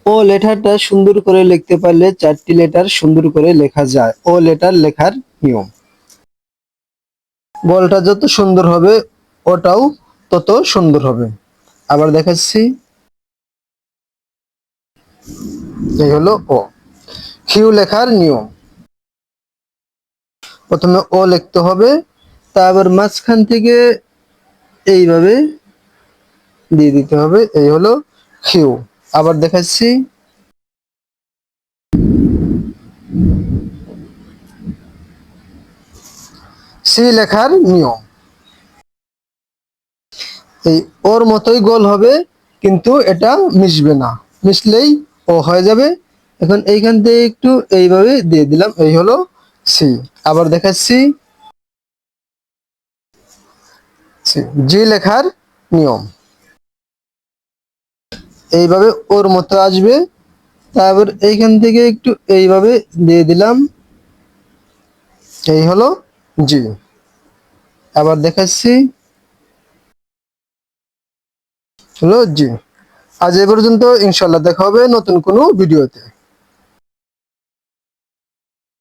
ও লেটারটা সুন্দর করে লিখতে পারলে 4টি লেটার সুন্দর করে লেখা যায়। ও লেটার লেখার নিয়ম। বলটা যত সুন্দর হবে ওটাও তত সুন্দর হবে। আবার দেখাচ্ছি, এই হলো ও। কিউ লেখার নিয়ম। প্রথমে ও লিখতে হবে, তারপর মাঝখান থেকে এইভাবে দিয়ে দিতে হবে, এই হলো কিউ। আবার দেখাচ্ছি, সি লেখার নিয়ম। এই ওর মতোই গোল হবে, কিন্তু এটা মিশবে না, মিশলেই ও হয়ে যাবে। এখন এইখান থেকে একটু এইভাবে দিয়ে দিলাম, এই হলো সি। আবার দেখাচ্ছি, জি লেখার নিয়ম। এইভাবে ওর মতো আসবে, তারপর এইখান থেকে একটু এইভাবে দিয়ে দিলাম, এই হলো জি। আবার দেখাচ্ছি, হলো জি। আজ এ পর্যন্ত, ইনশাল্লাহ দেখা হবে নতুন কোনো ভিডিওতে।